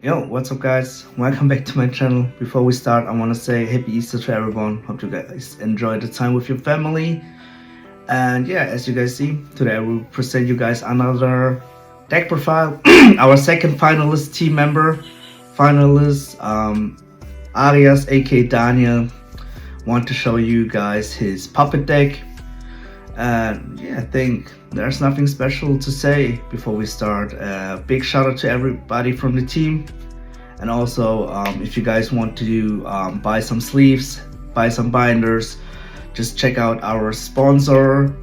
Yo, what's up, guys? Welcome back to my channel. Before we start, I want to say Happy Easter to everyone. Hope you guys enjoy the time with your family. And yeah, as you guys see, today I will present you guys another deck profile. Our second finalist team member, finalist Arias, aka Daniel, want to show you guys his puppet deck. And yeah, I think there's nothing special to say before we start. Big shout out to everybody from the team. And also, if you guys want to buy some sleeves, buy some binders, just check out our sponsor.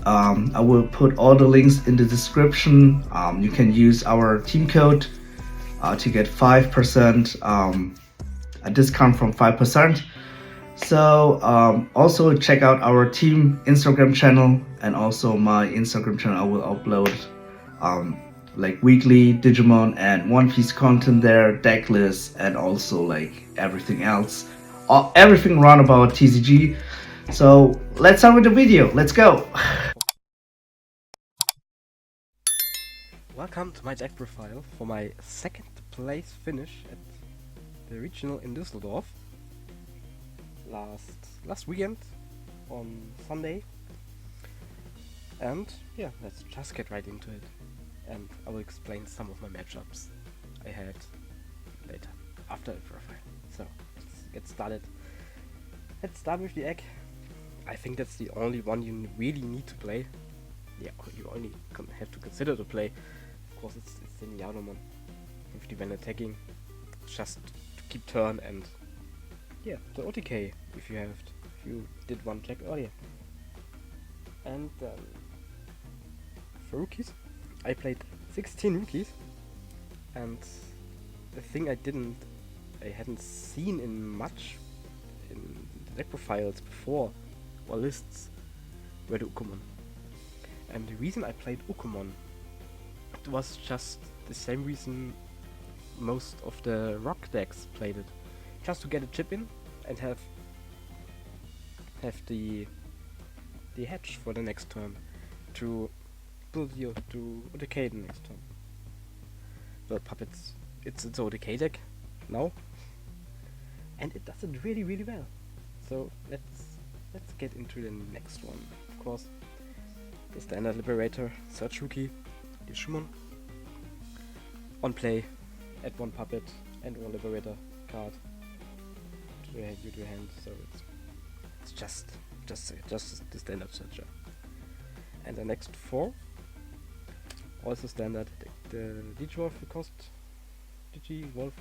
I will put all the links in the description. You can use our team code to get 5%, a discount from 5%. So also check out our team Instagram channel and also my Instagram channel. I will upload um, like weekly Digimon and One Piece content there, deck lists, and also like everything else, everything around about TCG. So let's start with the video. Let's go. Welcome to my deck profile for my second place finish at the regional in Düsseldorf last weekend on Sunday. And yeah, let's just get right into it, and I will explain some of my matchups I had later after the profile. So let's get started. Let's start with the egg. I think that's the only one you really need to play. Yeah, you only have to consider to play. Of course, it's the Yanomon with the when attacking, just to keep turn, and yeah, the OTK if you did one check earlier. And for rookies, I played 16 rookies, and the thing I hadn't seen in much in the deck profiles before or lists were the Ukomon. And the reason I played Ukomon, it was just the same reason most of the rock decks played it, just to get a chip in and have the hedge for the next turn to build you to OTK the next turn. Well, puppets, it's OTK deck now, and it does it really well. So let's get into the next one. Of course, the standard Liberator, Search Rookie, the Shumon. On play, add one puppet and one Liberator card to your hand, so it's just the standard searcher. And the next four, also standard, the Digimon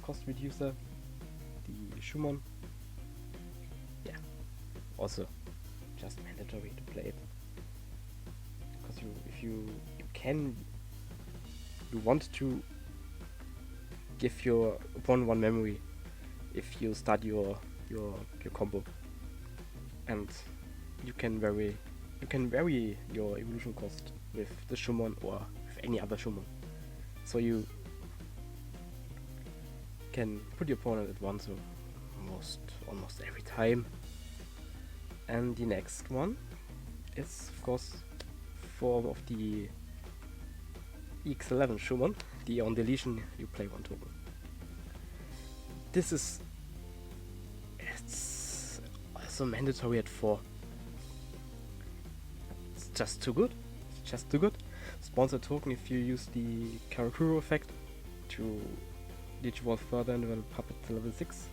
cost reducer, the Shumon. Yeah, also just mandatory to play it, because you want to give your opponent one memory if you start your combo, and you can vary your evolution cost with the Shumon or with any other Shumon, so you can put your opponent at one, so almost every time. And the next one is, of course, for of the EX-11 Shumon, the on deletion you play one token. It's also mandatory at 4. It's just too good. Sponsor token if you use the Karakuro effect to digivolve further and develop puppet to level 6.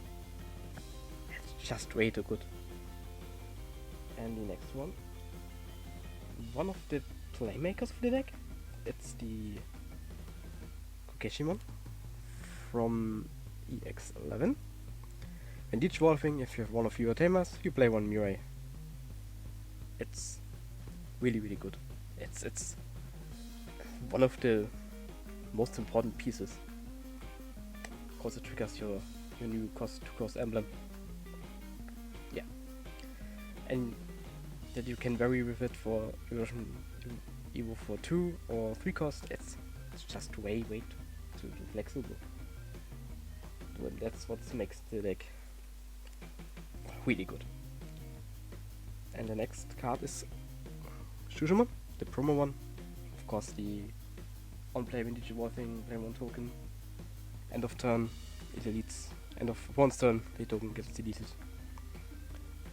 It's just way too good. And the next one of the playmakers of the deck, it's the Kokeshimon from EX-11. When digivolving, if you have one of your tamers, you play one Mirai. It's really good. It's one of the most important pieces, because it triggers your new cost emblem. Yeah, and that you can vary with it for evolution Evo for 2 or 3 cost. It's just way too flexible. And that's what makes the deck really good. And the next card is Shujumon, the promo one. Of course, the on play when digivolving play one token End of turn, it deletes. End of one's turn, the token gets deleted.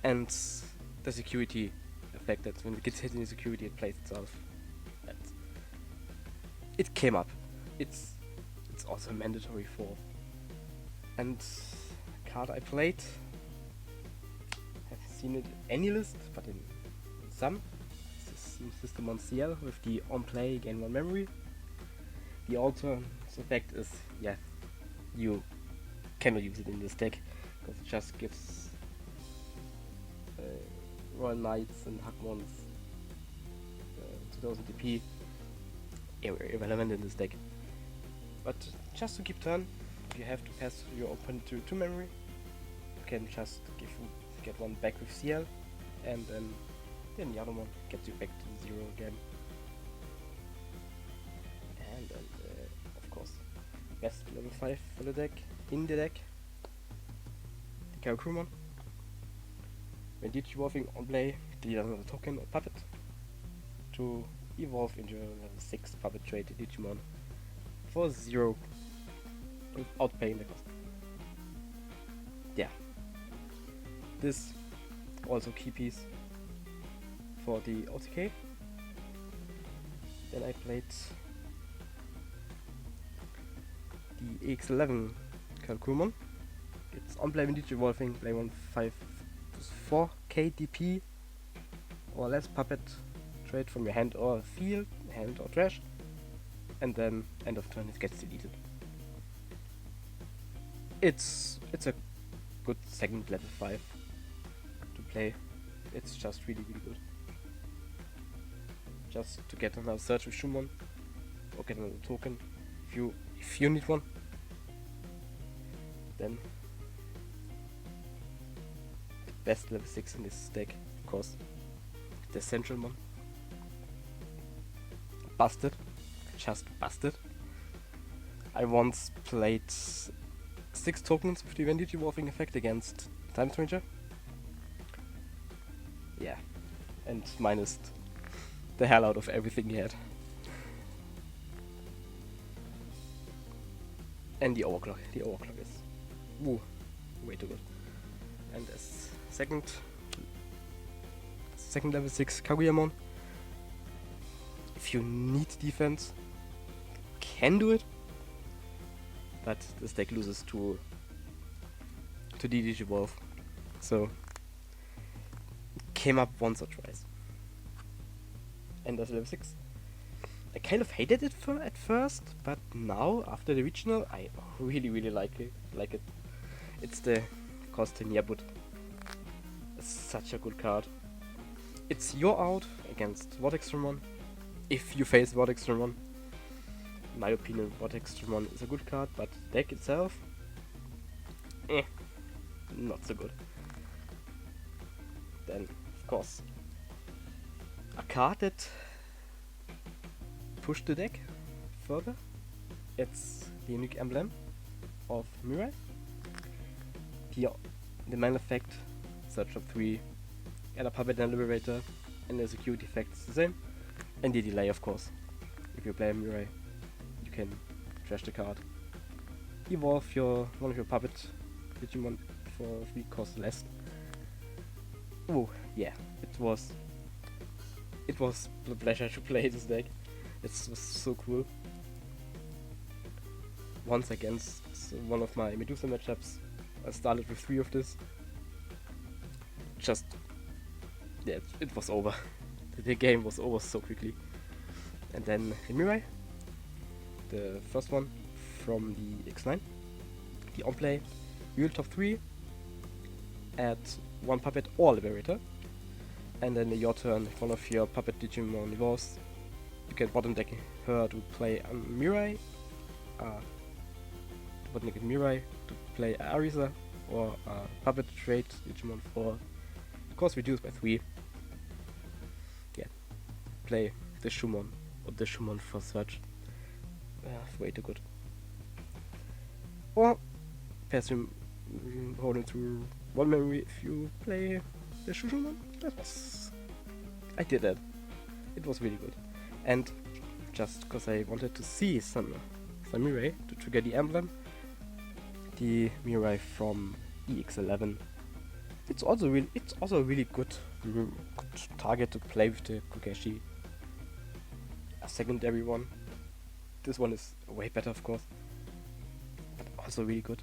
And the security effect that when it gets hit in the security, it plays itself. And it came up. It's also mandatory for. And card I played, haven't seen it in any list, but in some. System on CL with the on play gain 1 memory. The alternate effect is, yeah, you cannot use it in this deck because it just gives Royal Knights and Hakmons 2000 DP irrelevant in this deck. But just to keep turn, if you have to pass your opponent to 2 memory, you can just get one back with CL, and then the other one gets you back to 0 again. And then, of course, best level 5 for the deck, in the deck, the GereGaming. When Digivolving on play, delete another token or puppet to evolve into a level 6 puppet trait Digimon for 0 without paying the cost. Yeah. This also key piece for the OTK. Then I played the EX-11 GereGaming. It's on play when Digivolving, play 1/5 4 KDP or less puppet trade from your hand or field, hand or trash, and then end of turn it gets deleted. It's a good second level 5 to play. It's just really good. Just to get another search with Shumon or get another token if you need one. Then the best level 6 in this deck, of course, the central one. Busted. Just busted. I once played 6 tokens with the Digivolving effect against Time Stranger. Yeah. And minus the hell out of everything he had. And the overclock. The overclock is way too good. And as second level 6 Kaguyamon. If you need defense, can do it. But this deck loses to the Digivolve. So came up once or twice. And as level 6. I kind of hated it at first, but now after the regional I really like it. It's the Kosten Yabut. It's such a good card. It's your out against Vortextremon. If you face Vortextremon. In my opinion, Vortextremon is a good card, but deck itself, not so good. Then, of course, a card that pushed the deck further. It's the unique emblem of Mirai. The main effect, search of 3, add a puppet and a liberator, and the security effect is the same. And the delay, of course. If you play Mirai, you can trash the card. Evolve one of your puppet Digimon for 3 cost less. Oh yeah, it was a pleasure to play this deck. It was so cool. Once against one of my Medusa matchups, I started with 3 of this. Yeah, it was over. The game was over so quickly. And then Mirai, the first one from the X9, the on play, real top 3, add 1 puppet or liberator, and then your turn, if one of your puppet Digimon evolves, you can bottom deck her to play a Mirai, to play Arias or a puppet trait Digimon for, of course, reduced by 3. Yeah, play the Shumon or the Shumon for search. Way too good. Or pass him holding through 1 memory if you play the Shumon. I did that. It was really good. And just because I wanted to see some Mirai to trigger the emblem, the Mirai from EX-11. It's also a really good target to play with the Kokeshi. A secondary one. This one is way better, of course, but also really good.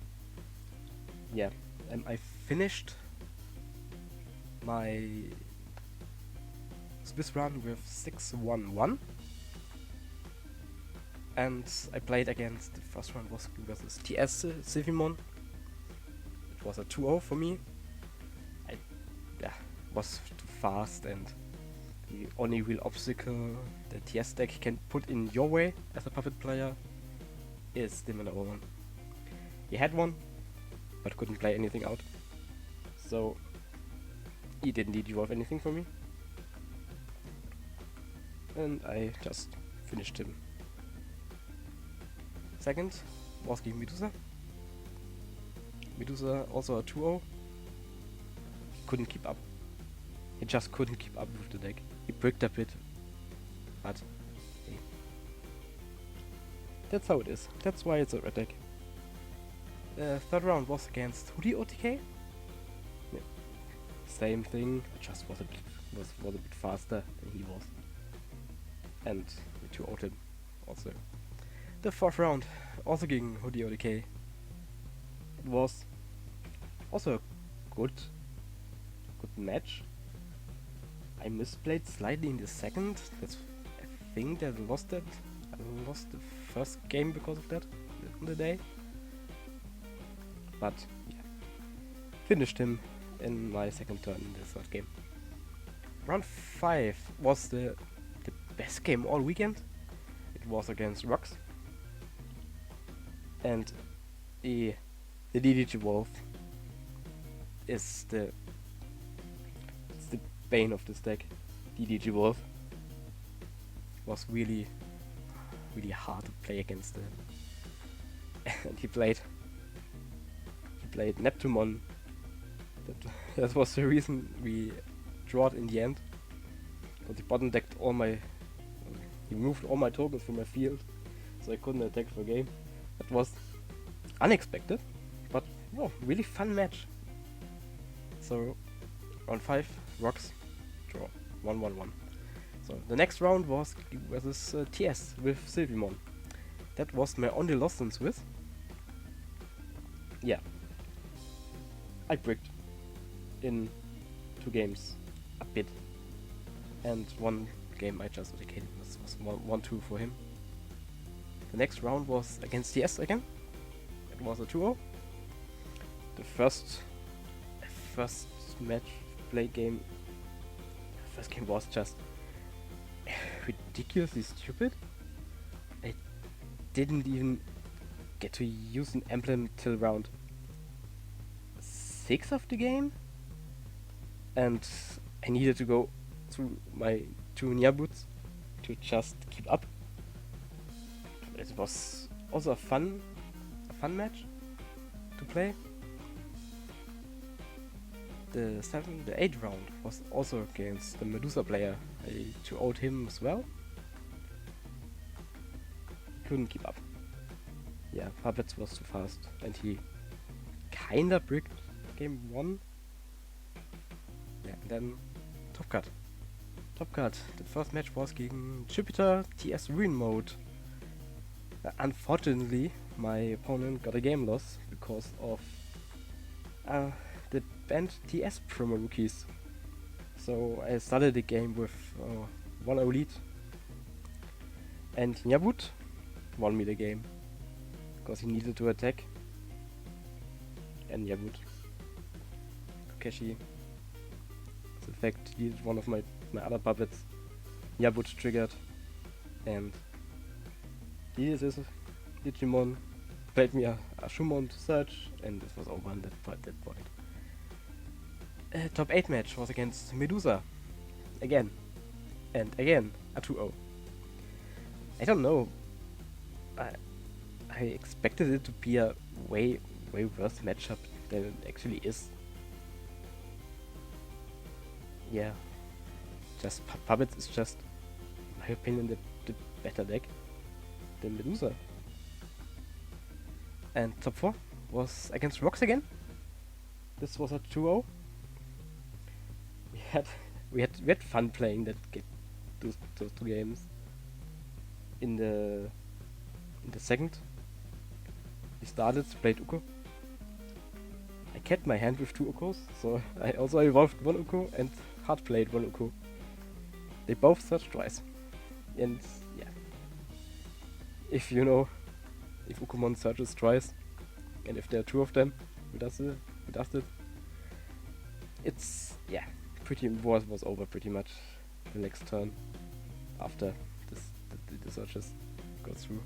Yeah, and I finished my Swiss run with 6-1-1, and I played against, the first round was versus TS Sivimon. It was a 2-0 for me. I was too fast, and the only real obstacle the TS deck can put in your way as a puppet player is the Mana one. He had one, but couldn't play anything out, so he didn't devolve anything for me, and I just finished him. Second was gegen Medusa. Medusa also a 2-0. He couldn't keep up. He just couldn't keep up with the deck. He bricked a bit, but hey, that's how it is. That's why it's a red deck. The third round was against Hoodie OTK. Yeah. Same thing, I just was a bit faster than he was, and we 2-0'd him also. The fourth round, also gegen Hoodie OTK. It was also a good match. I misplayed slightly in the second. I think that I lost the first game because of that on the day. But yeah, finished him in my second turn in the third game. Round 5 was the best game all weekend. It was against Rocks, and the DDG Wolf is the bane of this deck. DDG Wolf was really hard to play against it. And he played Neptumon. That was the reason we drawed in the end. But he bottom decked he moved all my tokens from my field, so I couldn't attack for a game. That was unexpected, but really fun match. So round 5, Rocks, draw, 1-1-1. So the next round was versus TS with Sylvimon. That was my only loss in Swiss. Yeah, I bricked in 2 games a bit, and 1 game I just dedicated was 1-2 for him. The next round was against TS again. It was a 2-0. The first match play game. The first game was just ridiculously stupid. I didn't even get to use an emblem till round 6 of the game, and I needed to go through my 2 Nyabuts to just keep up. It was also a fun match to play. The 8th round was also against the Medusa player. I 2-0'd him as well. Couldn't keep up. Yeah, Puppets was too fast, and he kinda bricked game 1. Yeah, and then Top Cut. The first match was gegen Jupiter TS Ruin Mode. Unfortunately, my opponent got a game loss because of the banned TS promo rookies. So I started the game with 1-0 lead, and Nyabut won me the game because he needed to attack. And Nyabut, Kokeshi, in fact, he did one of my other puppets. Nyabut triggered, and he is a Digimon, played me a Shumon to search, and this was over at that point. Top 8 match was against Medusa. Again. And again, a 2-0. I don't know. I expected it to be a way worse matchup than it actually is. Yeah. Just Puppets is just, in my opinion, the better deck than Medusa. And top 4 was against Rocks again. This was a 2-0. We had fun playing those two games. In the second, we started, played Uko. I kept my hand with 2 Ukos, so I also evolved 1 Uko and hard played 1 Uko. They both searched twice. And yeah. If you know, if Ukomon searches twice, and if there are 2 of them, who does it? It's, yeah, was over pretty much the next turn after the searches go through.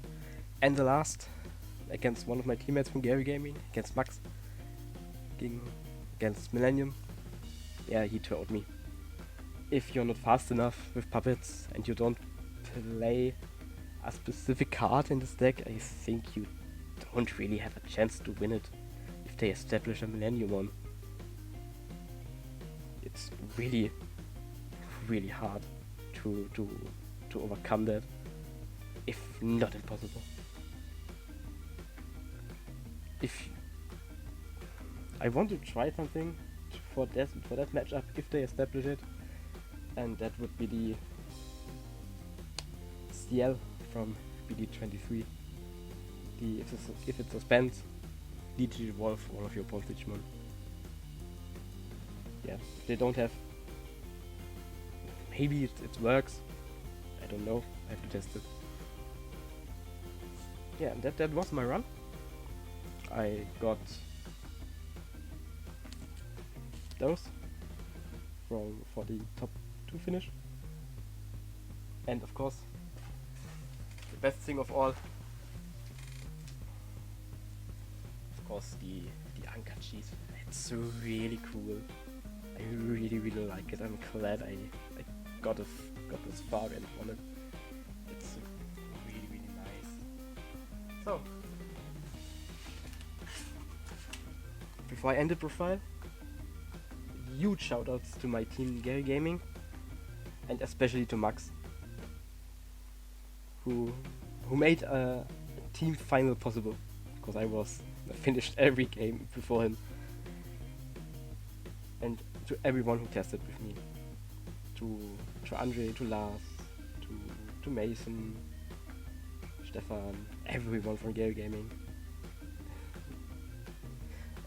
And the last, against one of my teammates from GereGaming, against Max, against Millennium. Yeah, he told me, if you're not fast enough with puppets and you don't play a specific card in this deck, I think you don't really have a chance to win it if they establish a Millennium on. It's really, really hard to overcome that, if not impossible. If I want to try something for that matchup if they establish it, and that would be the CL from BD23. If it suspends, Digivolve all of your opponent's Digimon. Yeah, if they don't have, maybe it works. I don't know. I have to test it. Yeah, that was my run. I got those for the top 2 finish, and of course the best thing of all, of course, the Anchor cheese. It's really cool. I really like it. I'm glad I got this far and on it. It's really nice. So before I end the profile, huge shoutouts to my team GereGaming, and especially to Max, who made a team final possible, because I finished every game before him. And to everyone who tested with me, to Andre, to Lars, to Mason, Stefan, everyone from GereGaming.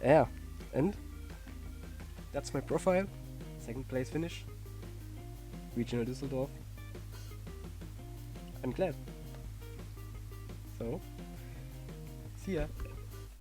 Yeah, and that's my profile. 2nd place finish. Regional Düsseldorf. I'm glad. So, see ya.